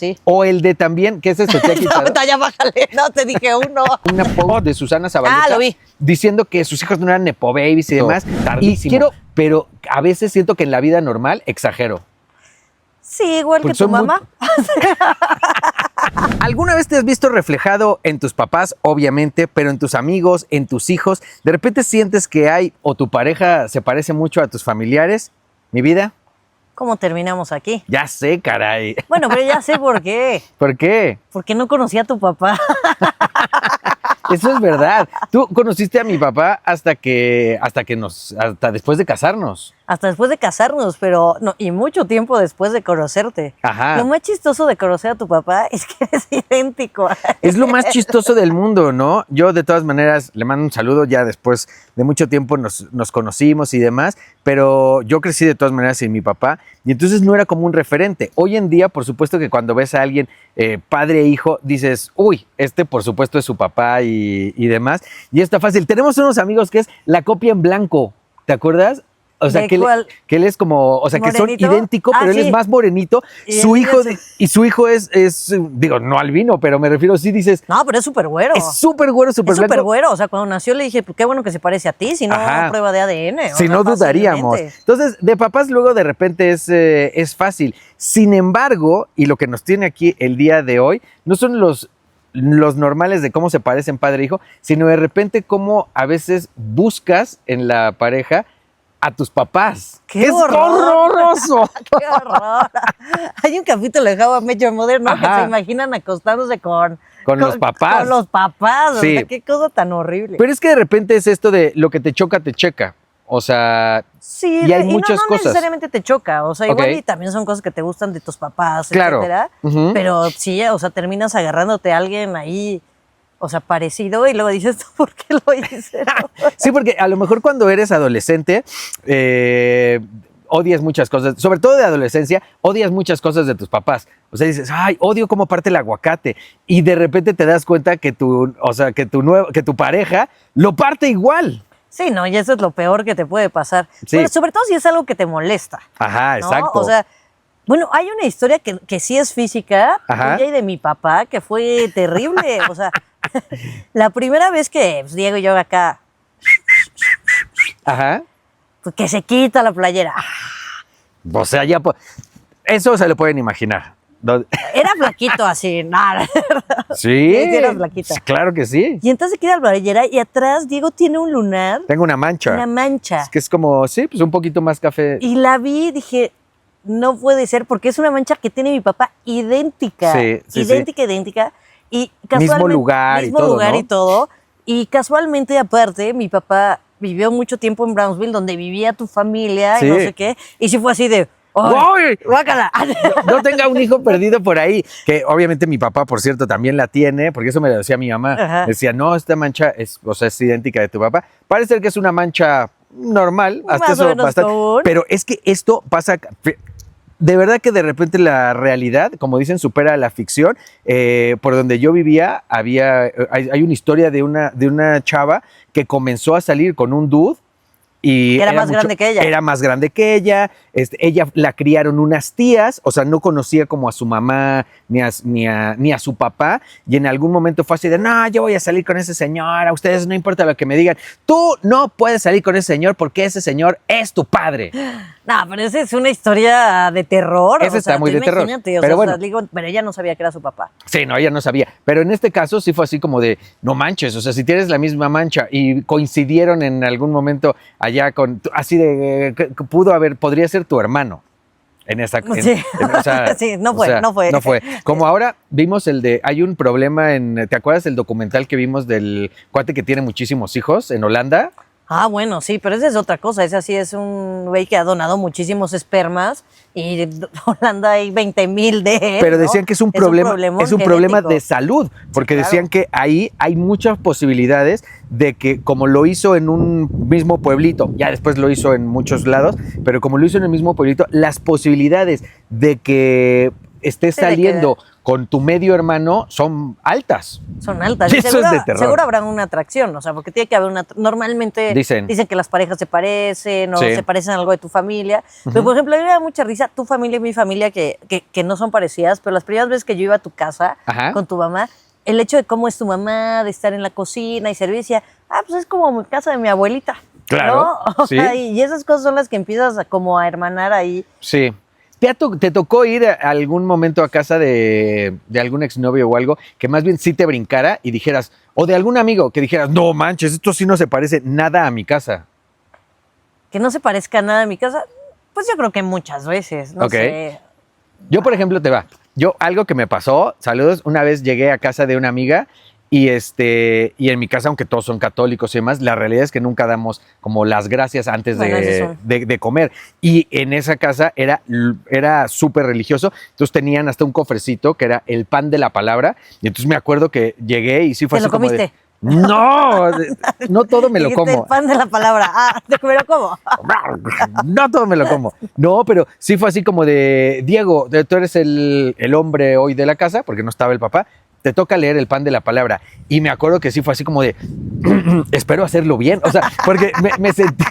Sí. O el de también, ¿qué es eso? ¿Te ha quitado? No, ya bájale, no, te dije uno. Una post de Susana Zabaleta. Lo vi. Diciendo que sus hijos no eran nepo babies y demás. Tardísimo. Pero a veces siento que en la vida normal exagero. Sí, igual Porque que tu son muy- mamá. ¿Alguna vez te has visto reflejado en tus papás, obviamente, pero en tus amigos, en tus hijos? ¿De repente sientes que hay o tu pareja se parece mucho a tus familiares? ¿Mi vida? ¿Cómo terminamos aquí? Ya sé, caray. Bueno, pero ya sé por qué. ¿Por qué? Porque no conocía a tu papá. Eso es verdad. Tú conociste a mi papá hasta después de casarnos. Hasta después de casarnos, pero no, y mucho tiempo después de conocerte. Ajá. Lo más chistoso de conocer a tu papá es que eres idéntico a él. Es lo más chistoso del mundo, ¿no? Yo de todas maneras le mando un saludo, ya después de mucho tiempo nos conocimos y demás, pero yo crecí de todas maneras sin mi papá y entonces no era como un referente. Hoy en día, por supuesto que cuando ves a alguien padre e hijo, dices, uy, este por supuesto es su papá y demás. Y está fácil. Tenemos unos amigos que es la copia en blanco, ¿te acuerdas? O sea, ¿De que cuál? que él es como, o sea, que son ¿Morenito? idénticos, pero él Sí. es más morenito. Y Su él hijo, es- y su hijo es, digo, no albino, pero me refiero, sí dices, No, pero es súper güero. es súper güero, súper Es súper blanco. güero. O sea, cuando nació le dije, pues qué bueno que se parece a ti, si no, Ajá. prueba de ADN. o Si sea, no dudaríamos. fácilmente. Entonces, de papás luego de repente es fácil. Sin embargo, y lo que nos tiene aquí el día de hoy, no son los normales de cómo se parecen padre e hijo, sino de repente cómo a veces buscas en la pareja a tus papás. ¡Qué ¡Es horror! horroroso! ¡Qué horror! Hay un capítulo de How I Met Your Mother, ¿no? Que Ajá. se imaginan acostándose con los papás. Con los papás. Sí. O sea, qué cosa tan horrible. Pero es que de repente es esto de lo que te choca, te checa. O sea, Sí, y hay muchas no cosas. necesariamente te choca. O sea, igual Ok. y también son cosas que te gustan de tus papás, Claro. etcétera. Ujú. Pero sí, o sea, terminas agarrándote a alguien ahí, o sea, parecido, y luego dices, ¿por qué lo hice? sí, porque a lo mejor cuando eres adolescente, odias muchas cosas, sobre todo de adolescencia, odias muchas cosas de tus papás. O sea, dices, ay, odio cómo parte el aguacate. Y de repente te das cuenta que tu pareja lo parte igual. Sí, no, y eso es lo peor que te puede pasar. Sí. Bueno, sobre todo si es algo que te molesta. Ajá, ¿no? exacto. O sea, bueno, hay una historia que sí es física, Ajá. tuya y de mi papá, que fue terrible. O sea, la primera vez que pues, Diego y yo acá, Ajá. pues, que se quita la playera. O sea, ya eso se lo pueden imaginar. Era flaquito así, nada. Sí. Sí, era flaquita. Claro que sí. Y entonces se quita la playera y atrás Diego tiene un lunar, Tengo una mancha. una mancha. Es que es como, sí, pues un poquito más café. Y la vi y dije, no puede ser, porque es una mancha que tiene mi papá idéntica. Sí, sí, idéntica, idéntica. Y casualmente, Mismo lugar y mismo todo, lugar ¿no? y todo. Y casualmente, aparte, mi papá vivió mucho tiempo en Brownsville, donde vivía tu familia Sí. y no sé qué. Y sí fue así de, ¡ay, ¡Ay! guácala! No tenga un hijo perdido por ahí, que obviamente mi papá, por cierto, también la tiene, porque eso me lo decía mi mamá. Ajá. Decía, no, esta mancha es idéntica de tu papá. Parece ser que es una mancha normal, hasta Más o eso menos bastante. común. Pero es que esto pasa. De verdad que de repente la realidad, como dicen, supera la ficción. Por donde yo vivía, hay una historia de una chava que comenzó a salir con un dude. Y Era más grande que ella. Era más grande que ella. Ella la criaron unas tías, o sea, no conocía como a su mamá ni a su papá. Y en algún momento fue así de, no, yo voy a salir con ese señor, a ustedes no importa lo que me digan. Tú no puedes salir con ese señor porque ese señor es tu padre. No, pero esa es una historia de terror. Esa está muy tú de terror. imagínate, o Pero sea, bueno. digo, pero ella no sabía que era su papá. Sí, no, ella no sabía. Pero en este caso sí fue así como de, no manches, o sea, si tienes la misma mancha y coincidieron en algún momento allá con, así de, que podría ser tu hermano. En esa, Sí. Sí, no fue. No fue. Como ahora vimos hay un problema ¿te acuerdas del documental que vimos del cuate que tiene muchísimos hijos en Holanda? Ah, bueno, sí, pero esa es otra cosa. Ese sí es un güey que ha donado muchísimos espermas y en Holanda hay 20,000 de él. Pero ¿no? decían que es un problema genético. de salud, porque claro. decían que ahí hay muchas posibilidades de que como lo hizo en un mismo pueblito, ya después lo hizo en muchos lados, pero como lo hizo en el mismo pueblito, las posibilidades de que estés Sí, de que- saliendo con tu medio hermano son altas. Son altas. Y Y eso seguro, es de terror. seguro habrá una atracción, o sea, porque tiene que haber una... Normalmente Dicen. que las parejas se parecen o Sí. se parecen a algo de tu familia. Pero, por ejemplo, a mí me da mucha risa tu familia y mi familia que no son parecidas, pero las primeras veces que yo iba a tu casa Ajá. con tu mamá, el hecho de cómo es tu mamá, de estar en la cocina y servir, decía, pues es como mi casa de mi abuelita. Claro, ¿no? O sí. sea, y esas cosas son las que empiezas como a hermanar ahí. Sí. ¿Te tocó ir a algún momento a casa de algún exnovio o algo que más bien sí te brincara y dijeras, o de algún amigo que dijeras, no manches, esto sí no se parece nada a mi casa? Que no se parezca a nada a mi casa, pues yo creo que muchas veces, no Ok. sé. Yo, por ejemplo, algo que me pasó, saludos, una vez llegué a casa de una amiga y y en mi casa, aunque todos son católicos y demás, la realidad es que nunca damos como las gracias antes Bueno, eso de comer. Y en esa casa era súper religioso, entonces tenían hasta un cofrecito que era el pan de la palabra, y entonces me acuerdo que llegué y sí fue ¿Te así lo como de, comiste? no, no todo me lo Dijiste como. el pan de la palabra. ¿Me lo como? No todo me lo como. No, pero sí fue así como de, Diego, tú eres el hombre hoy de la casa, porque no estaba el papá, te toca leer el pan de la palabra. Y me acuerdo que sí fue así como de, espero hacerlo bien. O sea, porque me sentí...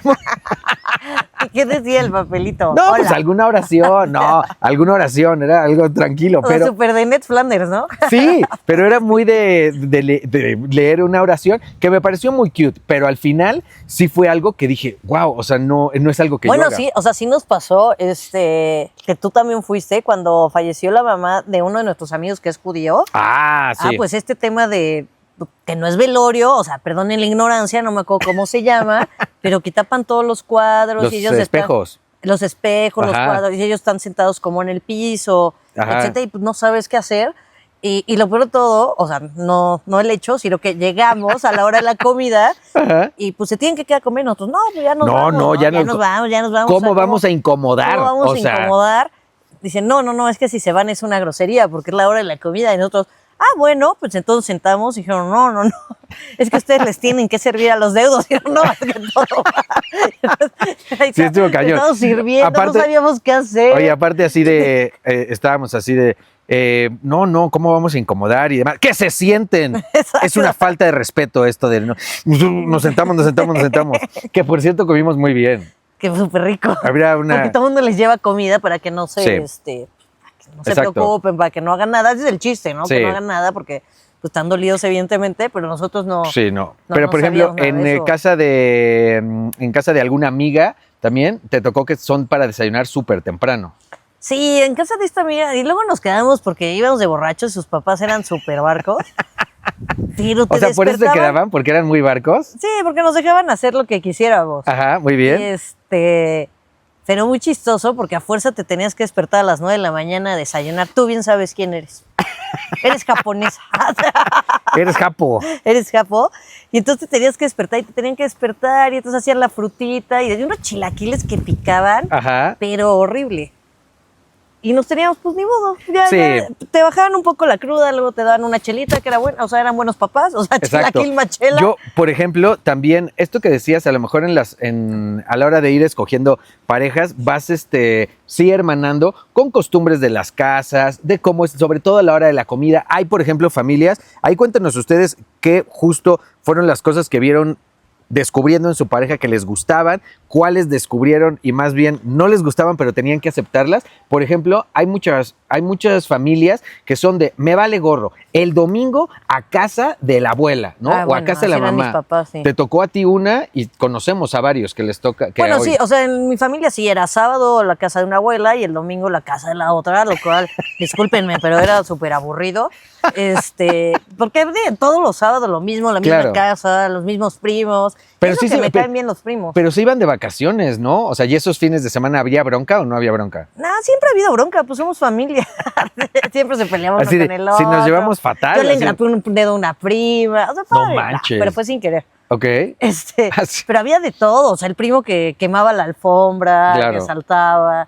¿Y qué decía el papelito? No, Hola. pues alguna oración, era algo tranquilo, O sea, pero... súper de Ned Flanders, ¿no? Sí, pero era muy de leer una oración que me pareció muy cute, pero al final sí fue algo que dije, wow, o sea, no es algo que yo Bueno, haga. sí, o sea, sí nos pasó que tú también fuiste cuando falleció la mamá de uno de nuestros amigos que es judío. Ah, sí. Pues este tema de que no es velorio, o sea, perdonen la ignorancia, no me acuerdo cómo se llama, pero que tapan todos los cuadros Los y ellos espejos. los espejos, los Ajá. cuadros, y ellos están sentados como en el piso, Ajá. etcétera, y pues no sabes qué hacer. Y lo peor de todo, o sea, no el hecho, sino que llegamos a la hora de la comida Ajá. y pues se tienen que quedar a comer nosotros. No, pues ya nos No, vamos. no, ya ya nos- nos vamos, ya nos vamos. ¿Cómo O sea, vamos a incomodar? ¿Cómo vamos O a sea, incomodar? Dicen, no, es que si se van es una grosería porque es la hora de la comida. Y nosotros, bueno, pues entonces sentamos y dijeron, no. Es que ustedes les tienen que servir a los deudos. Y dijeron, no, es que todo va. Sí, estuvo cañón. Estamos sirviendo, Aparte- no sabíamos qué hacer. Oye, aparte así de, estábamos así de, no, ¿cómo vamos a incomodar y demás? ¡Que se sienten! Exacto. Es una falta de respeto esto de, no, nos sentamos. Que por cierto comimos muy bien. Que súper rico. Habría una... Porque todo el mundo les lleva comida para que no se, Sí. para que no se Exacto. preocupen, para que no hagan nada. Ese es el chiste, ¿no? Sí. Que no hagan nada porque pues, están dolidos evidentemente, pero nosotros no. Sí, no. No, Pero no por ejemplo, sabíamos nada en de eso. casa de alguna amiga también te tocó que son para desayunar súper temprano. Sí, en casa de esta amiga, y luego nos quedamos porque íbamos de borrachos y sus papás eran súper barcos. Pero te O sea, por eso se despertaban- quedaban, porque eran muy barcos. Sí, porque nos dejaban hacer lo que quisiéramos. Ajá, muy bien. Y pero muy chistoso porque a fuerza te tenías que despertar a las 9 de la mañana a desayunar. Tú bien sabes quién eres. Eres japonesa. Eres japo. Eres japo. Y entonces te tenías que despertar y te tenían que despertar y entonces hacían la frutita y había unos chilaquiles que picaban, Ajá. pero horrible. Y nos teníamos, pues ni modo. Sí. Ya te bajaban un poco la cruda, luego te daban una chelita que era buena, o sea, eran buenos papás, o sea, Exacto. chilaquil machela. Yo, por ejemplo, también esto que decías, a lo mejor a la hora de ir escogiendo parejas, vas sí hermanando con costumbres de las casas, de cómo es, sobre todo a la hora de la comida. Hay, por ejemplo, familias, ahí cuéntenos ustedes qué justo fueron las cosas que vieron descubriendo en su pareja que les gustaban, cuáles descubrieron y más bien no les gustaban, pero tenían que aceptarlas. Por ejemplo, hay muchas familias que son de, me vale gorro, el domingo a casa de la abuela, ¿no? O a casa de la así eran mamá. mis papás, sí. Te tocó a ti una y conocemos a varios que les toca. Que Bueno, hoy- sí, o sea, en mi familia sí era sábado la casa de una abuela y el domingo la casa de la otra, lo cual, discúlpenme, pero era súper aburrido. Porque todos los sábados lo mismo, la misma Claro. casa, los mismos primos. Pero Eso sí que se- me pe- caen bien los primos. Pero se iban de vacaciones, ¿no? O sea, ¿y esos fines de semana había bronca o no había bronca? Siempre ha habido bronca, pues somos familia. Siempre se peleamos Así uno de, con el si otro. nos llevamos fatal. Yo le así- engrapé un dedo a una prima. O sea, No padre, manches. pero fue sin querer. Ok. Así. Pero había de todo, o sea, el primo que quemaba la alfombra, Claro. que saltaba.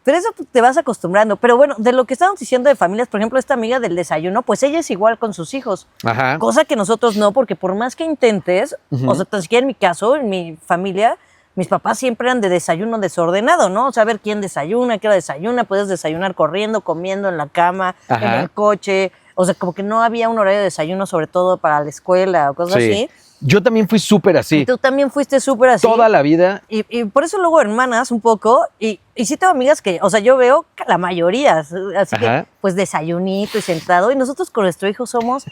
Pero eso pues, te vas acostumbrando. Pero bueno, de lo que estábamos diciendo de familias, por ejemplo, esta amiga del desayuno, pues ella es igual con sus hijos. Ajá. Cosa que nosotros no, porque por más que intentes, Ujú. o sea, tan siquiera en mi caso, en mi familia, mis papás siempre eran de desayuno desordenado, ¿no? O sea, a ver quién desayuna, qué hora desayuna, puedes desayunar corriendo, comiendo en la cama, en Ajá. el coche. O sea, como que no había un horario de desayuno, sobre todo para la escuela o cosas Sí. así. Yo también fui súper así. Y tú también fuiste súper así. Toda la vida. Y por eso luego hermanas un poco, y sí tengo amigas que, o sea, yo veo que la mayoría, así Ajá. que pues desayunito y sentado, y nosotros con nuestro hijo somos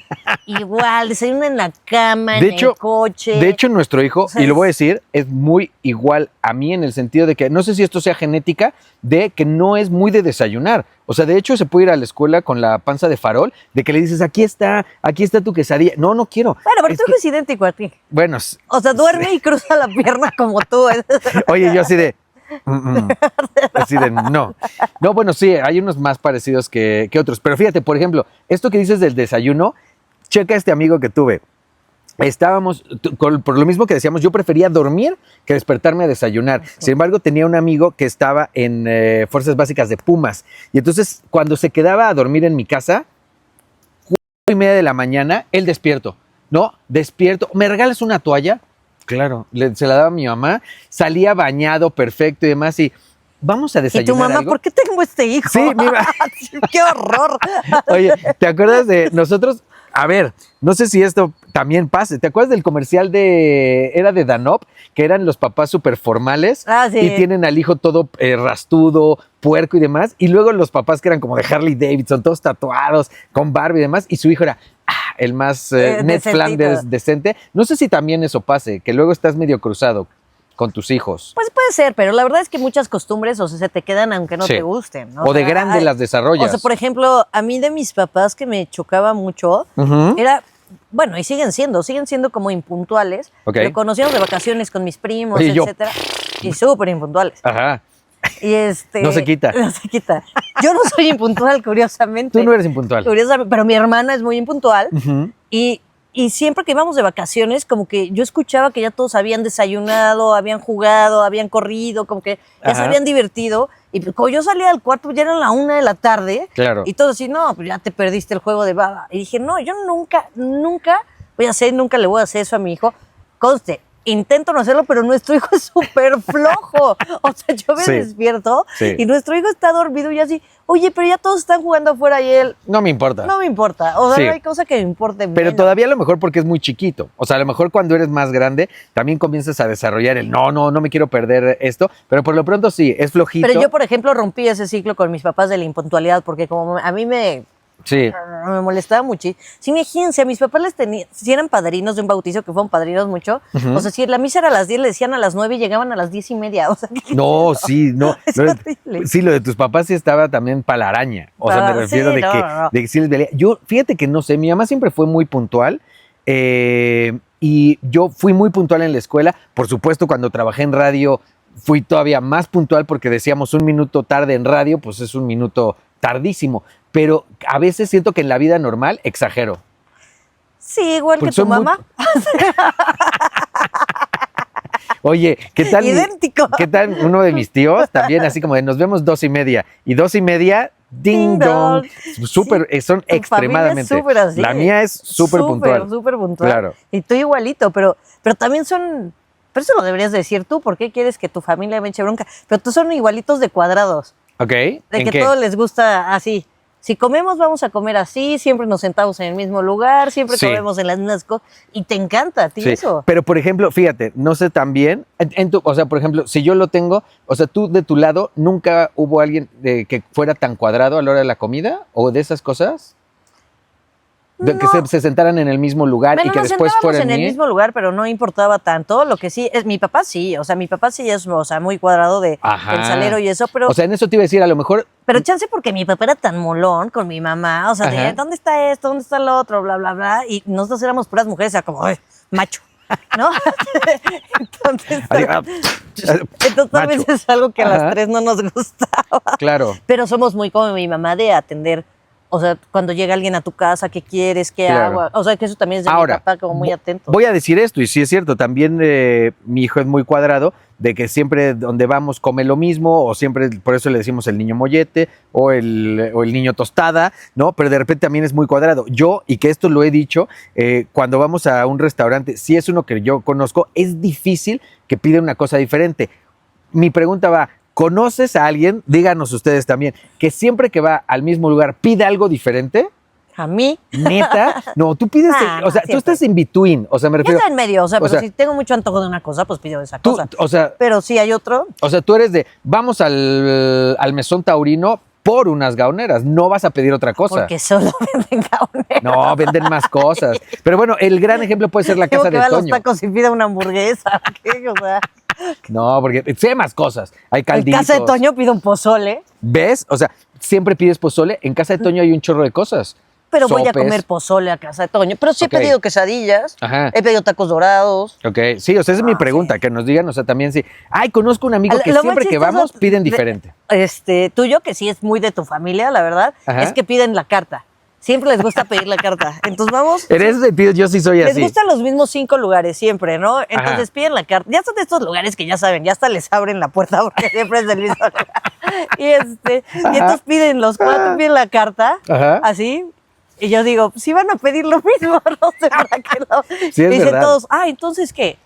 igual, desayuno en la cama, De en hecho- el coche. De hecho, nuestro hijo, O sea, y lo voy a decir, es muy igual a mí en el sentido de que, no sé si esto sea genética, de que no es muy de desayunar. O sea, de hecho, se puede ir a la escuela con la panza de farol, de que le dices, aquí está tu quesadilla. No, no quiero. Bueno, pero Es tu que- hijo es idéntico a ti. Bueno, O sea, duerme y cruza la pierna como tú. oye, yo así de... Así de, no. No, bueno, sí, hay unos más parecidos que otros. Pero fíjate, por ejemplo, esto que dices del desayuno, checa este amigo que tuve. Estábamos, por lo mismo que decíamos, yo prefería dormir que despertarme a desayunar. Sin embargo, tenía un amigo que estaba en Fuerzas Básicas de Pumas. Y entonces, cuando se quedaba a dormir en mi casa, 4:30 de la mañana, él despierto. No, despierto. ¿Me regalas una toalla? Claro, se la daba a mi mamá. Salía bañado, perfecto y demás. Y vamos a Y desayunar tu mamá, algo. ¿por qué tengo este hijo? Sí, mira. ¡Qué horror! Oye, ¿te acuerdas de nosotros? A ver, no sé si esto también pase. ¿Te acuerdas del comercial era de Danop, que eran los papás súper formales Ah, sí. y tienen al hijo todo rastudo, puerco y demás? Y luego los papás que eran como de Harley Davidson, todos tatuados, con barba y demás, y su hijo era el más Ned Decentito. Flanders decente. No sé si también eso pase, que luego estás medio cruzado con tus hijos. Pues puede ser, pero la verdad es que muchas costumbres, o sea, se te quedan aunque no Sí. te gusten, ¿no? O de sea, grande ay, las desarrollas. O sea, por ejemplo, a mí de mis papás que me chocaba mucho, Ujú. era, bueno, y siguen siendo como impuntuales. Ok. Pero conocíamos de vacaciones con mis primos, Oye, yo- etcétera, y súper impuntuales. Ajá. Y No se quita. No se quita. Yo no soy impuntual, curiosamente. Tú no eres impuntual. Curiosamente, pero mi hermana es muy impuntual. Ujú. Y siempre que íbamos de vacaciones, como que yo escuchaba que ya todos habían desayunado, habían jugado, habían corrido, como que ya se Ajá. habían divertido. Y como yo salía del cuarto, ya eran la 1 de la tarde. Claro. Y todos así, no, pues ya te perdiste el juego de baba. Y dije, no, yo nunca nunca le voy a hacer eso a mi hijo. Conste, intento no hacerlo, pero nuestro hijo es súper flojo. O sea, yo me Sí. despierto Sí. y nuestro hijo está dormido y yo así, oye, pero ya todos están jugando afuera y él, No me importa. no me importa. O sea, Sí. no hay cosa que me importe Pero menos. todavía a lo mejor porque es muy chiquito. O sea, a lo mejor cuando eres más grande también comienzas a desarrollar el no me quiero perder esto. Pero por lo pronto sí, es flojito. Pero yo, por ejemplo, rompí ese ciclo con mis papás de la impuntualidad porque como a mí me Sí. molestaba mucho. Sí, imagínense, a mis papás si eran padrinos de un bautizo, que fueron padrinos mucho, Ujú. o sea, si la misa era a las 10, le decían a las 9 y llegaban a las 10:30. O sea, No, sí, no. Es Lo de- horrible. sí, lo de tus papás sí estaba también para la araña. O sea, me refiero sí, de, no, que, no. de que sí les valía. Yo, fíjate que no sé, mi mamá siempre fue muy puntual. Y yo fui muy puntual en la escuela. Por supuesto, cuando trabajé en radio, fui todavía más puntual porque decíamos 1 minuto tarde en radio, pues es 1 minuto tardísimo. Pero a veces siento que en la vida normal exagero. Sí, igual Porque que tu soy muy- mamá. Oye, ¿qué tal? Idéntico. ¿Qué tal uno de mis tíos? También así como de nos vemos 2:30. Y 2:30, ding Ding dong. dong. Súper, son Tu familia es extremadamente. súper así. La mía es súper puntual. Súper puntual. Claro. Y tú igualito, pero también son. Pero eso lo deberías decir tú, ¿por qué quieres que tu familia me eche bronca? Pero tú son igualitos de cuadrados, ¿Ok? de ¿En que qué? todo les gusta así. Si comemos, vamos a comer así, siempre nos sentamos en el mismo lugar, siempre Sí. comemos en las mismas cosas. Y te encanta a ti Sí, eso. pero por ejemplo, fíjate, no sé también, o sea, por ejemplo, si yo lo tengo, o sea, tú de tu lado, ¿nunca hubo alguien que fuera tan cuadrado a la hora de la comida o de esas cosas? Que No. se sentaran en el mismo lugar Bueno, y que nos después sentábamos fueran en el mismo lugar, pero no importaba tanto. Lo que sí, es mi papá sí, o sea, mi papá sí es, o sea, muy cuadrado de Ajá. del salero y eso, pero O sea, en eso te iba a decir, a lo mejor, Pero chance porque mi papá era tan molón con mi mamá, o sea, Ajá. de ¿dónde está esto? ¿Dónde está lo otro? Bla, bla, bla. Y nosotros éramos puras mujeres, o sea, como, "Ay, macho", ¿no? Entonces, así, ah, entonces tal vez macho. es algo que a Ajá. las tres no nos gustaba. claro, Pero somos muy como mi mamá de atender O sea, cuando llega alguien a tu casa, ¿qué quieres? ¿Qué Claro. hago? O sea, que eso también es de Ahora, mi papá, como muy atento. Voy a decir esto, y sí es cierto, también mi hijo es muy cuadrado, de que siempre donde vamos come lo mismo, o siempre, por eso le decimos el niño mollete, o el niño tostada, ¿no? Pero de repente también es muy cuadrado. Yo, y que esto lo he dicho, cuando vamos a un restaurante, si es uno que yo conozco, es difícil que pida una cosa diferente. Mi pregunta va, ¿conoces a alguien, díganos ustedes también, que siempre que va al mismo lugar pide algo diferente? A mí, ¿Neta? No, tú pides, Ah, o sea, tú siempre. estás in between, o sea, me ya refiero, está en medio, o sea, o pero sea, si tengo mucho antojo de una cosa, pues pido esa tú, cosa. o Pero si hay otro, sea, tú eres de, vamos al mesón taurino por unas gaoneras, no vas a pedir otra cosa. porque solo venden gaoneras. No, venden más cosas. Pero bueno, el gran ejemplo puede ser la Tengo casa que de va a los Toño. tacos y pida una hamburguesa. ¿Qué? O sea, No, porque sé más cosas. Hay en calditos. casa de Toño pido un pozole, ¿Ves? O sea, siempre pides pozole. En casa de Toño hay un chorro de cosas. pero voy a Sopes. comer pozole a casa de Toño. Pero sí Ok. he pedido quesadillas, Ajá. he pedido tacos dorados. Ok, sí, o sea, esa es mi Ah, pregunta, que nos digan, o sea, también sí. Ay, conozco un amigo que Lo más siempre que chistoso vamos piden de- diferente. Tuyo, que sí es muy de tu familia, la verdad, Ajá. es que piden la carta. Siempre les gusta pedir la carta. Entonces vamos. En ese sentido, yo sí soy Les así. gustan los mismos 5 lugares siempre, ¿no? Entonces Ajá. piden la carta. Ya son de estos lugares que ya saben, ya hasta les abren la puerta porque siempre es del mismo lugar. Y entonces piden los 4, piden la carta, Ajá. así. Y yo digo, si van a pedir lo mismo, no sé para qué lo. Sí, es Dicen verdad. todos, entonces ¿qué?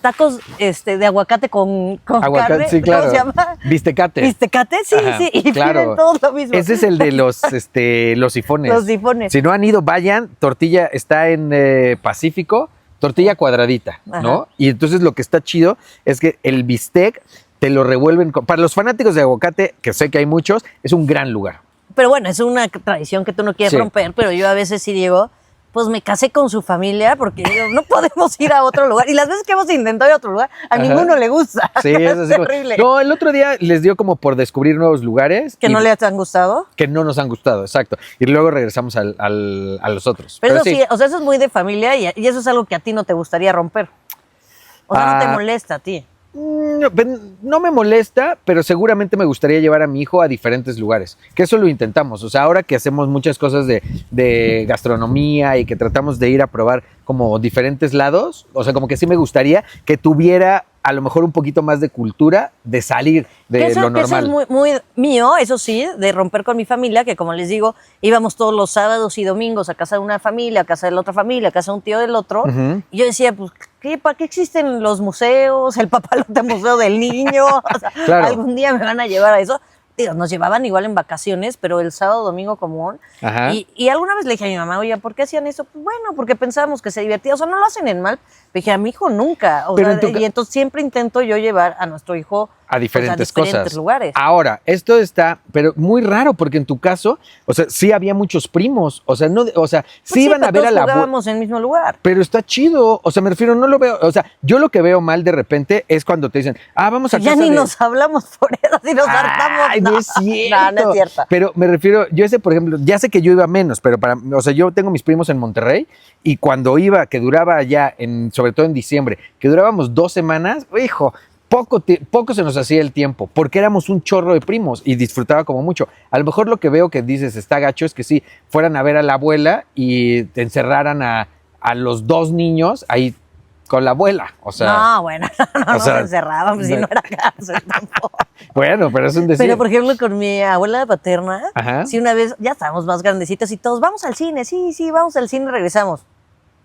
Tacos de aguacate con Aguacate, carne. sí, claro. ¿Cómo se llama? Vistecate. ¿Vistecate? Sí, Ajá, sí. Y claro. piden todos lo mismo. Ese es el de los sifones. Los sifones. Si no han ido, vayan. Tortilla está en Pacífico, tortilla cuadradita, ¿no? Ajá. Y entonces lo que está chido es que el bistec te lo revuelven. Para los fanáticos de aguacate, que sé que hay muchos, es un gran lugar. Pero bueno, es una tradición que tú no quieres Sí. romper, pero yo a veces sí digo, pues me casé con su familia porque digo, no podemos ir a otro lugar. Y las veces que hemos intentado ir a otro lugar, a Ajá. ninguno le gusta. Sí, es así como- terrible. No, el otro día les dio como por descubrir nuevos lugares. ¿Que y no les han gustado? que no nos han gustado, exacto. Y luego regresamos a los otros. Pero eso sí, o sea, eso es muy de familia y eso es algo que a ti no te gustaría romper. O sea, no te Ah. molesta a ti. No me molesta, pero seguramente me gustaría llevar a mi hijo a diferentes lugares. Que eso lo intentamos. O sea, ahora que hacemos muchas cosas de gastronomía y que tratamos de ir a probar como diferentes lados, o sea, como que sí me gustaría que tuviera a lo mejor un poquito más de cultura de salir de Que eso, lo que eso normal. es muy, muy mío, eso sí, de romper con mi familia, que como les digo, íbamos todos los sábados y domingos a casa de una familia, a casa de la otra familia, a casa de un tío del otro. Ujú. Y yo decía, pues, ¿para qué existen los museos? El papalote museo del niño. O sea, Claro. algún día me van a llevar a eso. Digo, nos llevaban igual en vacaciones, pero el sábado, domingo común. Ajá. Y alguna vez le dije a mi mamá, oye, ¿por qué hacían eso? Pues bueno, porque pensábamos que se divertía. O sea, no lo hacen en mal. Le dije, a mi hijo nunca. O Pero sea, en tu ca- y entonces siempre intento yo llevar a nuestro hijo A diferentes diferentes cosas. lugares. Ahora, esto está, pero muy raro, porque en tu caso, o sea, sí había muchos primos, o sea, no, o sea, Pues sí iban a pero ver a todos la abuela. jugábamos en el mismo lugar. Pero está chido, o sea, me refiero, no lo veo, o sea, yo lo que veo mal de repente es cuando te dicen, vamos a Ya casa ni de... nos hablamos por eso, así nos hartamos. Ay, no es cierto. No, no es cierto. Pero me refiero, yo ese, por ejemplo, ya sé que yo iba menos, pero o sea, yo tengo mis primos en Monterrey y cuando iba, que duraba allá, sobre todo en diciembre, que durábamos 2 semanas, hijo, poco se nos hacía el tiempo, porque éramos un chorro de primos y disfrutaba como mucho. A lo mejor lo que veo que dices está gacho es que sí, fueran a ver a la abuela y te encerraran a los 2 niños ahí con la abuela, o sea... No, bueno, no o nos sea, encerrábamos, si no- no era cárcel tampoco. Bueno, pero es un decir. Pero, por ejemplo, con mi abuela paterna, Ajá. sí, una vez, ya estábamos más grandecitos y todos, vamos al cine, sí, vamos al cine y regresamos.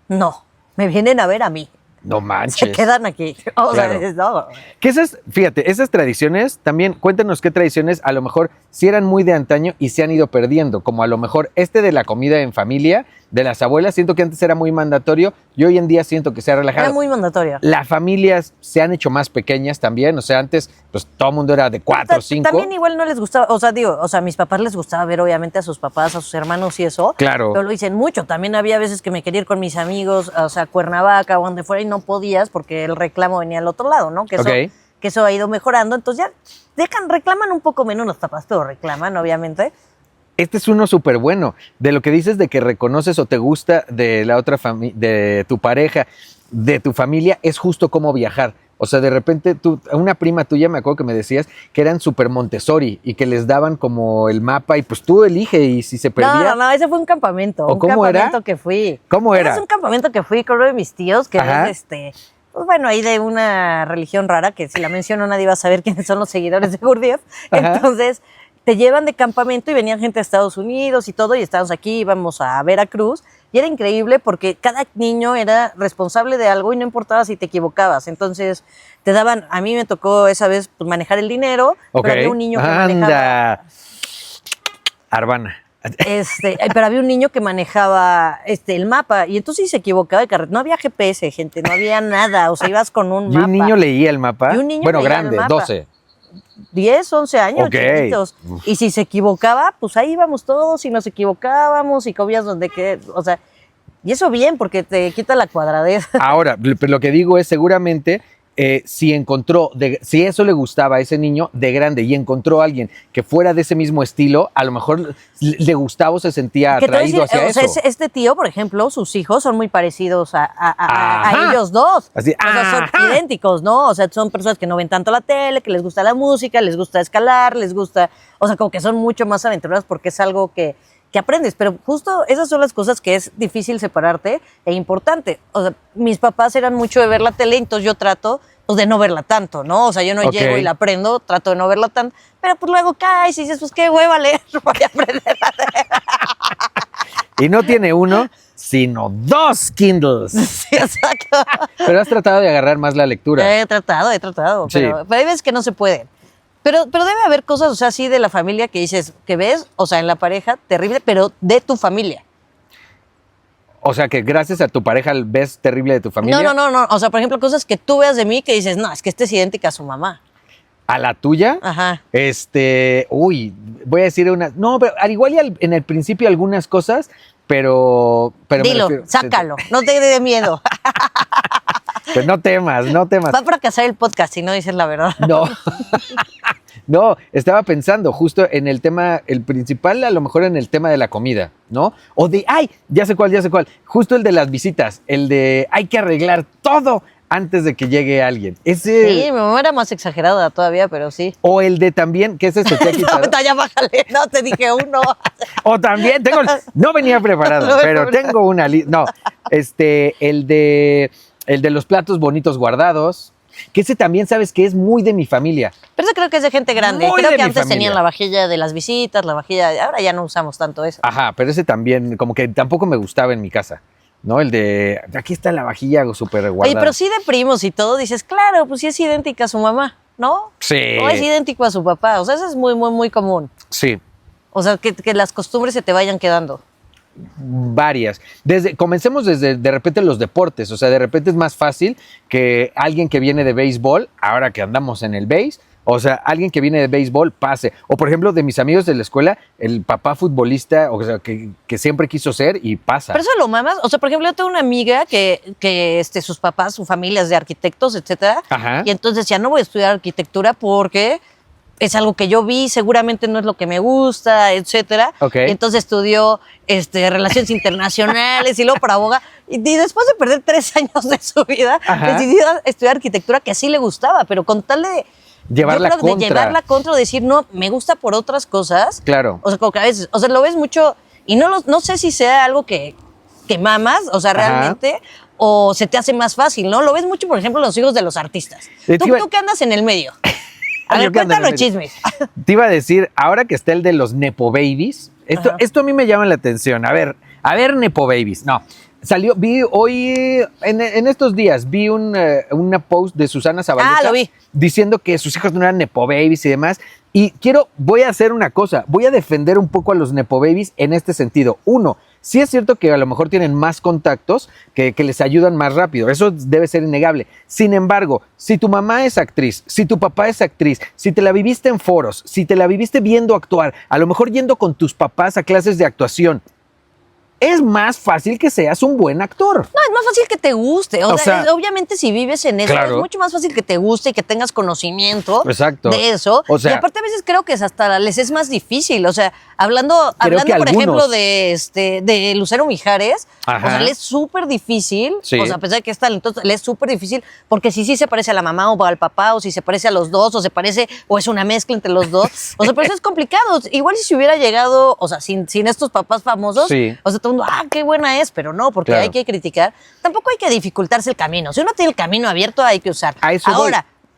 No, me vienen a ver a mí. No Se manches. quedan aquí. O sea, Claro. dices, no. Que fíjate, esas tradiciones, también cuéntanos qué tradiciones a lo mejor sí eran muy de antaño y se han ido perdiendo, como a lo mejor de la comida en familia, de las abuelas, siento que antes era muy mandatorio y hoy en día siento que se ha relajado. Era muy mandatorio. Las familias se han hecho más pequeñas también, o sea, antes pues todo el mundo era de 4 o 5. También igual no les gustaba, o sea, a mis papás les gustaba ver obviamente a sus papás, a sus hermanos y eso. Claro. Pero lo dicen mucho. También había veces que me quería ir con mis amigos, o sea, a Cuernavaca o donde fuera y no podías porque el reclamo venía al otro lado, ¿no? Que eso, Ok. que eso ha ido mejorando. Entonces ya reclaman un poco menos los papás, pero reclaman, obviamente. Este es uno súper bueno, de lo que dices de que reconoces o te gusta de la otra familia, de tu pareja, de tu familia, es justo cómo viajar. O sea, de repente una prima tuya me acuerdo que me decías que eran súper Montessori y que les daban como el mapa y pues tú elige y si se perdía. No, ese fue un campamento. ¿O un cómo era? campamento que fui. ¿Cómo era? Es un campamento que fui con uno de mis tíos, que Ajá. es pues bueno, ahí de una religión rara, que si la menciono nadie va a saber quiénes son los seguidores de Gurdjieff. Ajá. Entonces, te llevan de campamento y venían gente de Estados Unidos y todo, y estábamos aquí, íbamos a Veracruz, y era increíble porque cada niño era responsable de algo y no importaba si te equivocabas. Entonces, te daban, a mí me tocó esa vez pues, manejar el dinero, Ok. pero había un niño que Anda. manejaba... Arbana. Pero había un niño que manejaba el mapa y entonces si se equivocaba de carretera. No había GPS, gente, no había nada. O sea, ibas con un ¿Y mapa. un niño leía el mapa? Y un niño bueno, leía el grande, mapa. 12. 10, 11 años, Ok. chiquitos. Y si se equivocaba, pues ahí íbamos todos y nos equivocábamos y comías donde que, o sea, y eso bien porque te quita la cuadradez. Ahora, lo que digo es seguramente si eso le gustaba a ese niño de grande y encontró a alguien que fuera de ese mismo estilo, a lo mejor le gustaba o se sentía Que te voy a atraído decir, hacia o sea, eso. este tío, por ejemplo, sus hijos son muy parecidos a Ajá. ellos dos. Así, o sea, son ajá. idénticos, ¿no? O sea, son personas que no ven tanto la tele, que les gusta la música, les gusta escalar, les gusta... O sea, como que son mucho más aventureras porque es algo que aprendes. Pero justo esas son las cosas que es difícil separarte e importante. O sea, mis papás eran mucho de ver la tele, entonces yo trato pues, de no verla tanto, ¿no? O sea, yo no Ok. llego y la aprendo, trato de no verla tanto, pero pues luego caes y dices, pues qué hueva leer, voy a aprender a leer. Y no tiene uno, sino 2 Kindles. Sí, exacto. Pero has tratado de agarrar más la lectura. He tratado, Sí. pero hay veces que no se puede. Pero debe haber cosas, o sea, así de la familia que dices, que ves, o sea, en la pareja, terrible, pero de tu familia. O sea, que gracias a tu pareja ves terrible de tu familia. No. O sea, por ejemplo, cosas que tú veas de mí que dices, no, es que esta es idéntica a su mamá. ¿A la tuya? Ajá. Voy a decir una... No, pero al igual en el principio algunas cosas, pero me Dilo, refiero- sácalo, no te dé miedo. Pero no temas, no temas. Va a fracasar el podcast si no dices la verdad. No. No, estaba pensando justo en el tema, el principal, a lo mejor en el tema de la comida, ¿no? O de, ya sé cuál. Justo el de las visitas, el de hay que arreglar todo antes de que llegue alguien. Ese. Sí, mi mamá era más exagerada todavía, pero sí. O el de también, ¿qué es esto? ¿Te ha quitado? No, ya bájale, no, te dije uno. O también no venía preparado, No, pero no. tengo una lista. No, el de los platos bonitos guardados, que ese también sabes que es muy de mi familia. Pero eso creo que es de gente grande. Muy Creo de que mi antes familia. tenían la vajilla de las visitas, la vajilla, ahora ya no usamos tanto eso. Ajá, pero ese también, como que tampoco me gustaba en mi casa, ¿no? El de, aquí está la vajilla súper guardada. Oye, pero sí de primos y todo, dices, claro, pues sí es idéntica a su mamá, ¿no? Sí. O es idéntico a su papá. O sea, eso es muy, muy, muy común. Sí, O sea, que las costumbres se te vayan quedando. varias. Comencemos desde de repente los deportes, o sea, de repente es más fácil que alguien que viene de béisbol, ahora que andamos en el béis, o sea, alguien que viene de béisbol pase. O por ejemplo, de mis amigos de la escuela, el papá futbolista, o sea, que siempre quiso ser y pasa. Pero eso lo mamas. O sea, por ejemplo, yo tengo una amiga que sus papás, su familia es de arquitectos, etcétera. Ajá. Y entonces ya no voy a estudiar arquitectura porque es algo que yo vi, seguramente no es lo que me gusta, etcétera. Ok. Y entonces estudió relaciones internacionales y luego para abogada. Y después de perder 3 años de su vida, Ajá. decidió estudiar arquitectura que sí le gustaba, pero con tal de Llevarla yo creo contra. de llevarla contra o decir, no, me gusta por otras cosas. Claro. O sea, como que a veces, o sea, lo ves mucho y no sé si sea algo que mamas, o sea, Ajá. realmente, o se te hace más fácil, ¿no? Lo ves mucho, por ejemplo, los hijos de los artistas. Te Tú, iba- tú que andas en el medio. A Yo ver, que ando en el cuéntanos medio. chismes. Te iba a decir, ahora que está el de los Nepo Babies, Ajá. esto a mí me llama la atención. A ver, Nepo Babies. No, vi hoy, en estos días, vi una post de Susana Zabaleta Ah, lo vi. diciendo que sus hijos no eran Nepo Babies y demás. Y voy a hacer una cosa, voy a defender un poco a los Nepo Babies en este sentido. Uno, sí es cierto que a lo mejor tienen más contactos que les ayudan más rápido, eso debe ser innegable. Sin embargo, si tu mamá es actriz, si tu papá es actriz, si te la viviste en foros, si te la viviste viendo actuar, a lo mejor yendo con tus papás a clases de actuación, es más fácil que seas un buen actor. No, es más fácil que te guste. O sea, sea, obviamente si vives en eso, claro. es mucho más fácil que te guste y que tengas conocimiento Exacto. de eso. O sea, y aparte a veces creo que hasta les es más difícil. O sea, hablando que por algunos. ejemplo, de Lucero Mijares, Ajá. o sea, le es súper difícil. Sí. O sea, a pesar de que es talentoso, le es súper difícil porque si se parece a la mamá o al papá, o si se parece a los dos, o se parece, o es una mezcla entre los dos. O sea, pero eso es complicado. Igual si se hubiera llegado, o sea, sin estos papás famosos, Sí. o sea, todo el mundo, qué buena es, pero no, porque Claro. hay que criticar. Tampoco hay que dificultarse el camino. Si uno tiene el camino abierto, hay que usar. A eso voy.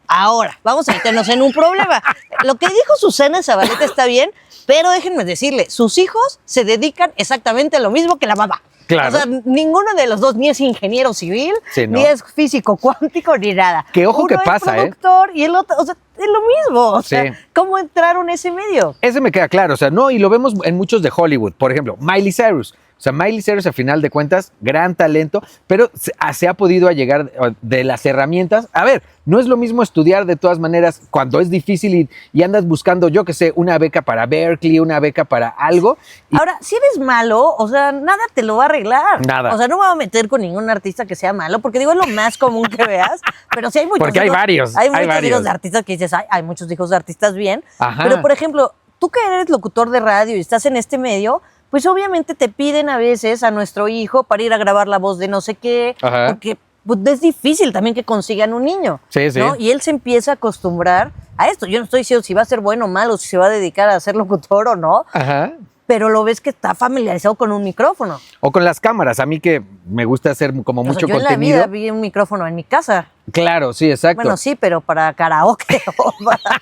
Ahora, vamos a meternos en un problema. Lo que dijo Susana Zabaleta está bien, pero déjenme decirle, sus hijos se dedican exactamente a lo mismo que la mamá. Claro. O sea, ninguno de los dos ni es ingeniero civil, Sí, ¿no? ni es físico cuántico, ni nada. Que ojo Uno que pasa, es productor y el otro, o sea, es lo mismo. O sea, Sí. ¿cómo entraron a ese medio? Ese me queda claro, o sea, no, y lo vemos en muchos de Hollywood. Por ejemplo, Miley Cyrus. O sea, Miley Cyrus, a final de cuentas, gran talento, pero se ha podido llegar de las herramientas. A ver, no es lo mismo estudiar de todas maneras cuando es difícil y andas buscando, yo qué sé, una beca para Berkeley, una beca para algo. Ahora, si eres malo, o sea, nada te lo va a arreglar. Nada. O sea, no me voy a meter con ningún artista que sea malo, porque digo, es lo más común que veas, pero sí hay muchos Porque hay varios, Hay hay muchos varios. hijos de artistas que dices, hay muchos hijos de artistas bien. Ajá. Pero, por ejemplo, tú que eres locutor de radio y estás en este medio, pues obviamente te piden a veces a nuestro hijo para ir a grabar la voz de no sé qué, Ajá. porque pues, es difícil también que consigan un niño. Sí, sí. ¿no? Y él se empieza a acostumbrar a esto. Yo no estoy diciendo si va a ser bueno o malo, si se va a dedicar a ser locutor o no, Ajá. pero lo ves que está familiarizado con un micrófono. O con las cámaras. A mí que me gusta hacer como O sea, mucho yo contenido. en la vida vi un micrófono en mi casa. Claro, sí, exacto. Bueno, sí, pero para karaoke o para...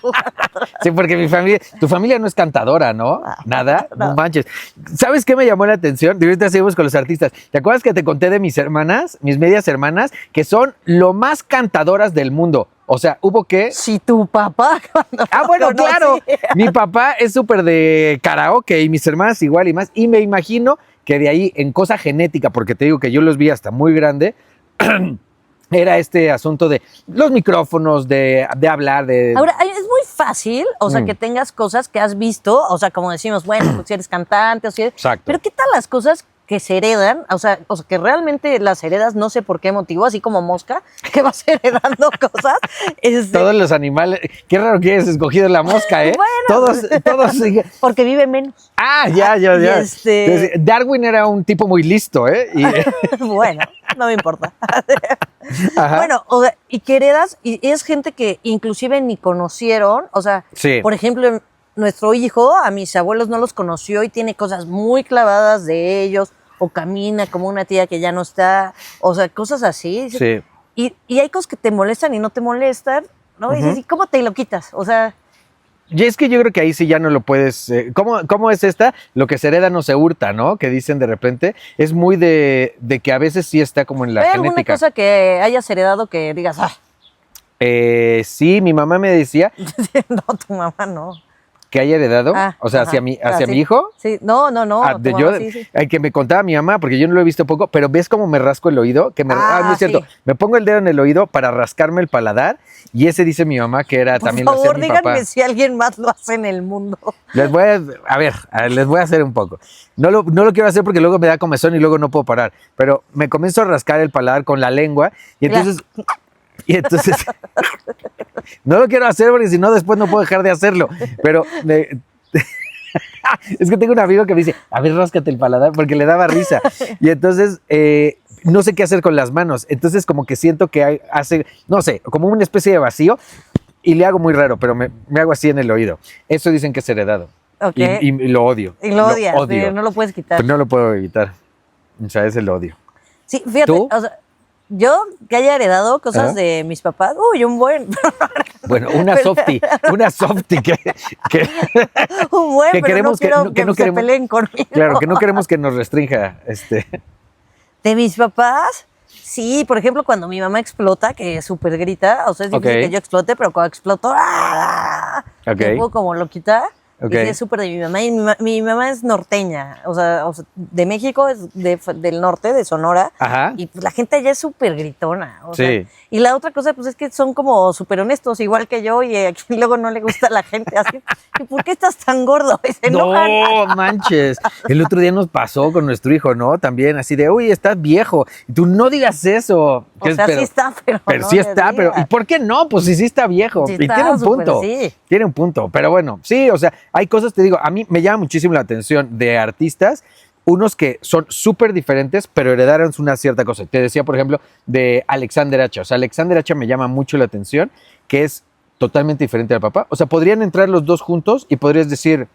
Sí, porque tu familia no es cantadora, ¿no? Nada, no manches. ¿Sabes qué me llamó la atención? De ahorita seguimos con los artistas. ¿Te acuerdas que te conté de mis hermanas, mis medias hermanas, que son lo más cantadoras del mundo? O sea, hubo que... Si tu papá... cuando Bueno, lo claro. conocía. Mi papá es súper de karaoke y mis hermanas igual y más. Y me imagino que de ahí, en cosa genética, porque te digo que yo los vi hasta muy grande, era este asunto de los micrófonos, de hablar, de... Ahora, es muy fácil, o sea, Mm. que tengas cosas que has visto, o sea, como decimos, bueno, pues si eres cantante, o si eres... Exacto. Pero ¿qué tal las cosas que se heredan? O sea, que realmente las heredas, no sé por qué motivo, así como mosca, que vas heredando cosas. Todos los animales... Qué raro que hayas escogido la mosca, ¿eh? Bueno. Todos... Porque vive menos. Ya. Y Entonces, Darwin era un tipo muy listo, ¿eh? Y, Bueno, no me importa. ajá. Bueno, o sea, y que heredas, y es gente que inclusive ni conocieron, o sea, Sí. por ejemplo, nuestro hijo, a mis abuelos no los conoció y tiene cosas muy clavadas de ellos, o camina como una tía que ya no está, o sea, cosas así. Sí. Y hay cosas que te molestan y no te molestan, ¿no? Y dices, ¿y cómo te lo quitas? O sea, Y es que yo creo que ahí sí ya no lo puedes... ¿Cómo es esta? Lo que se hereda no se hurta, ¿no? Que dicen de repente. Es muy de que a veces sí está como en la ¿hay alguna genética. cosa que hayas heredado que digas, Sí, mi mamá me decía no, tu mamá no? que haya heredado, o sea, ajá. hacia Sí. mi hijo. Sí, no, tu mamá sí. Que me contaba mi mamá, porque yo no lo he visto poco, pero ¿ves cómo me rasco el oído? No es cierto. Sí. Me pongo el dedo en el oído para rascarme el paladar y ese dice mi mamá que era también lo Por hacía favor, mi papá. díganme si alguien más lo hace en el mundo. Les voy les voy a hacer un poco. No lo quiero hacer porque luego me da comezón y luego no puedo parar, pero me comienzo a rascar el paladar con la lengua y entonces... no lo quiero hacer porque si no después no puedo dejar de hacerlo, pero... Es que tengo un amigo que me dice, a ver, ráscate el paladar, porque le daba risa. Y entonces, no sé qué hacer con las manos. Entonces, como que siento que hace, no sé, como una especie de vacío. Y le hago muy raro, pero me hago así en el oído. Eso dicen que es heredado. Ok. Y lo odio. Y lo odias, odio. sí, no lo puedes quitar. Pues no lo puedo evitar. O sea, es el odio. Sí, fíjate, ¿Tú? o sea, yo que haya heredado cosas Ajá. de mis papás, un buen. Bueno, una softie que Un buen, que pero queremos no quiero que no se queremos- peleen conmigo. claro, que no queremos que nos restrinja. De mis papás, sí, por ejemplo, cuando mi mamá explota, que súper grita, o sea, es difícil Ok. que yo explote, pero cuando exploto, Ok. me pongo como loquita. Ok. Y sí, es súper de mi mamá. Y mi mamá es norteña, o sea, de México, es del norte, de Sonora. Ajá. Y pues la gente allá es súper gritona. O Sí. sea, y la otra cosa, pues es que son como súper honestos, igual que yo, y aquí luego no le gusta a la gente. Así, ¿y por qué estás tan gordo? Y se enojan. No manches. El otro día nos pasó con nuestro hijo, ¿no? También así de, uy, estás viejo. Y tú no digas eso. O sea, sí está, pero no sí le está, pero ¿y digas. por qué no? Pues sí está viejo. Sí y está tiene un súper, punto. sí. Tiene un punto. Pero bueno, sí, o sea, hay cosas, te digo, a mí me llama muchísimo la atención de artistas, unos que son súper diferentes, pero heredaron una cierta cosa. Te decía, por ejemplo, de Alexander Hacha. O sea, Alexander Hacha me llama mucho la atención, que es totalmente diferente al papá. O sea, podrían entrar los dos juntos y podrías decir,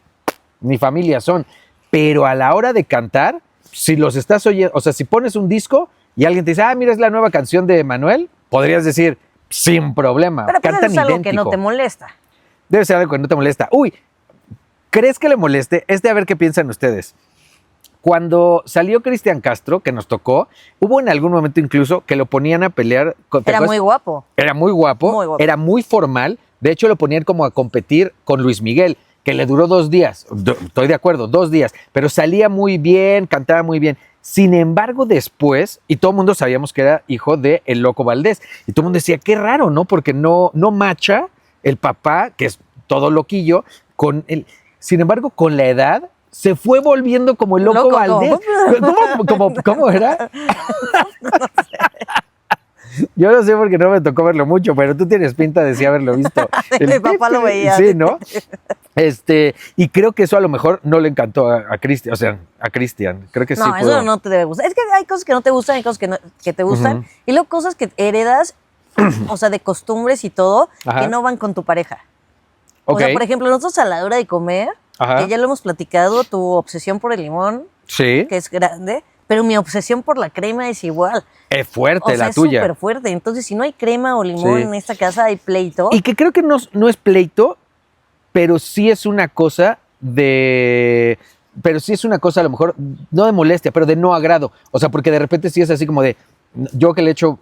ni familia son. Pero a la hora de cantar, si los estás oyendo, o sea, si pones un disco y alguien te dice, ah, mira, es la nueva canción de Manuel, podrías decir, sin problema. Pero pues cantan eso es algo idéntico. que no te molesta. Debe ser algo que no te molesta. Uy, ¿crees que le moleste? A ver qué piensan ustedes. Cuando salió Cristian Castro, que nos tocó, hubo en algún momento incluso que lo ponían a pelear. ¿Te Era acuerdas? muy guapo. Era muy guapo, Muy guapo. era muy formal. De hecho, lo ponían como a competir con Luis Miguel, que le duró 2 días. Estoy de acuerdo, 2 días. Pero salía muy bien, cantaba muy bien. Sin embargo, después, y todo el mundo sabíamos que era hijo de El Loco Valdés. Y todo el mundo decía, qué raro, ¿no? Porque no macha el papá, que es todo loquillo, con él. Sin embargo, con la edad, se fue volviendo como el Loco Valdés. ¿Cómo era? Yo no sé porque no me tocó verlo mucho, pero tú tienes pinta de sí haberlo visto. Mi papá lo veía. Sí, ¿no? Y creo que eso a lo mejor no le encantó a Cristian, o sea, a Cristian. Creo que sí No, pudo. eso no te debe gustar. Es que hay cosas que no te gustan, hay cosas que te gustan. Ujú. Y luego cosas que heredas, o sea, de costumbres y todo, Ajá. que no van con tu pareja. O Ok. sea, por ejemplo, nosotros a la hora de comer, Ajá. que ya lo hemos platicado, tu obsesión por el limón, Sí, que es grande, pero mi obsesión por la crema es igual. es fuerte O sea, la es tuya. súper fuerte. Entonces, si no hay crema o limón Sí. en esta casa, hay pleito. Y que creo que no es pleito, pero sí es una cosa pero sí es una cosa a lo mejor, no de molestia, pero de no agrado. O sea, porque de repente sí es así como de, yo que le echo,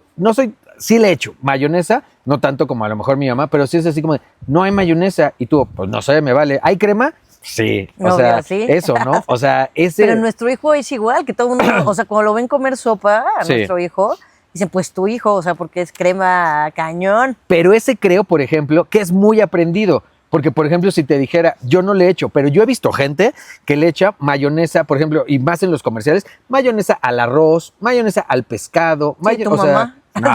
sí le echo mayonesa, no tanto como a lo mejor mi mamá, pero sí es así como de, no hay mayonesa, y tú, pues no sé, me vale. ¿Hay crema? Sí, o Obvio, sea, sí. eso, ¿no? O sea, Pero nuestro hijo es igual, que todo el mundo, o sea, cuando lo ven comer sopa a Sí. nuestro hijo, dicen, pues tu hijo, o sea, porque es crema cañón. Pero ese creo, por ejemplo, que es muy aprendido. Porque, por ejemplo, si te dijera, yo no le echo, pero yo he visto gente que le echa mayonesa, por ejemplo, y más en los comerciales, mayonesa al arroz, mayonesa al pescado. ¿tu mamá? No,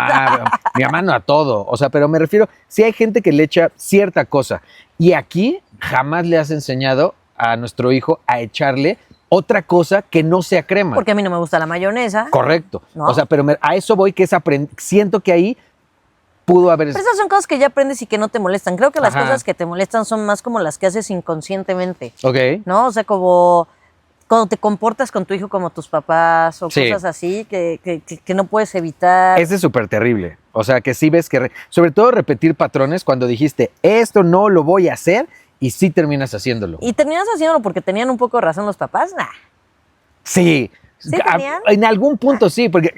mi mamá no a todo. O sea, pero me refiero, si hay gente que le echa cierta cosa. Y aquí jamás le has enseñado a nuestro hijo a echarle otra cosa que no sea crema. Porque a mí no me gusta la mayonesa. Correcto. ¿No? O sea, pero a eso voy, que es siento que ahí pudo haber... Pero esas son cosas que ya aprendes y que no te molestan. Creo que las Ajá. cosas que te molestan son más como las que haces inconscientemente, Ok. ¿no? O sea, como cuando te comportas con tu hijo como tus papás o Sí. cosas así que no puedes evitar. Ese es súper terrible. O sea, que sí ves que... sobre todo repetir patrones cuando dijiste, esto no lo voy a hacer, y sí terminas haciéndolo. Y terminas haciéndolo porque tenían un poco de razón los papás. Nah. Sí. ¿Sí tenían? En algún punto sí, porque...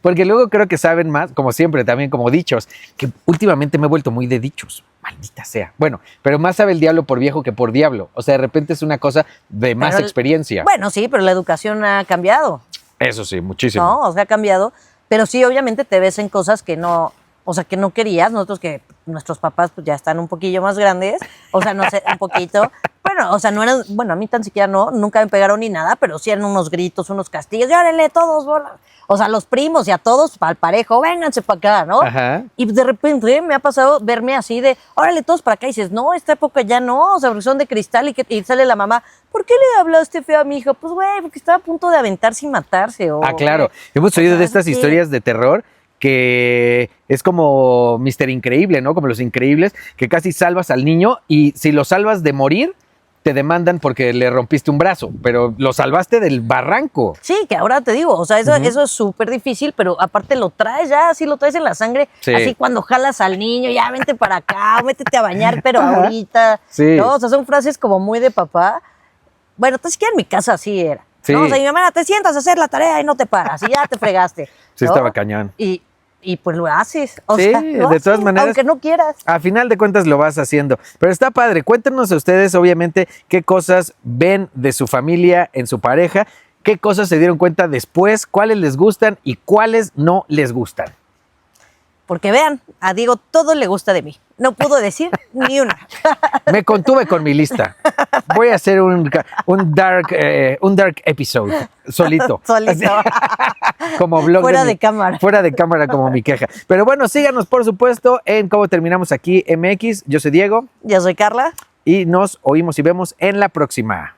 porque luego creo que saben más, como siempre, también como dichos, que últimamente me he vuelto muy de dichos. Maldita sea. Bueno, pero más sabe el diablo por viejo que por diablo. O sea, de repente es una cosa de más Pero experiencia. Bueno, sí, pero la educación ha cambiado, Eso sí, muchísimo. ¿no? O sea, ha cambiado. Pero sí, obviamente te ves en cosas que no, o sea, que no querías. Nosotros que nuestros papás pues ya están un poquillo más grandes, o sea, no sé, un poquito. Bueno, o sea, no eran, bueno, a mí tan siquiera no, nunca me pegaron ni nada, pero sí eran unos gritos, unos castigos, llórale todos, bola. O sea, los primos y a todos, al parejo, vénganse para acá, ¿no? Ajá. Y de repente me ha pasado verme así de, órale todos para acá, y dices, no, esta época ya no, o sea, porque son de cristal, y sale la mamá, ¿por qué le hablaste feo a mi hija? Pues, güey, porque estaba a punto de aventarse y matarse. O, Claro. Hemos oído sea, de estas sí. historias de terror que es como Mister Increíble, ¿no? Como Los Increíbles, que casi salvas al niño y si lo salvas de morir, te demandan porque le rompiste un brazo, pero lo salvaste del barranco. Sí, que ahora te digo, o sea, eso es súper difícil, pero aparte lo traes ya, así lo traes en la sangre, Sí. así cuando jalas al niño, ya vente para acá, métete a bañar, pero ahorita, Sí. ¿no? O sea, son frases como muy de papá. Bueno, entonces que en mi casa así era, Sí. ¿no? O sea, mi mamá, te sientas a hacer la tarea y no te paras, y ya te fregaste. Sí, ¿no? estaba cañón. Y y pues lo haces. O Sí, sea, lo de todas haces, maneras. aunque no quieras. A final de cuentas lo vas haciendo. Pero está padre. Cuéntenos a ustedes, obviamente, qué cosas ven de su familia en su pareja, qué cosas se dieron cuenta después, cuáles les gustan y cuáles no les gustan. Porque vean, a Diego todo le gusta de mí. No pudo decir ni una. Me contuve con mi lista. Voy a hacer un dark episode solito. Solito. Como blog. Fuera de cámara. Fuera de cámara como mi queja. Pero bueno, síganos por supuesto en Cómo Terminamos Aquí MX. Yo soy Diego Yo soy Carla. y nos oímos y vemos en la próxima.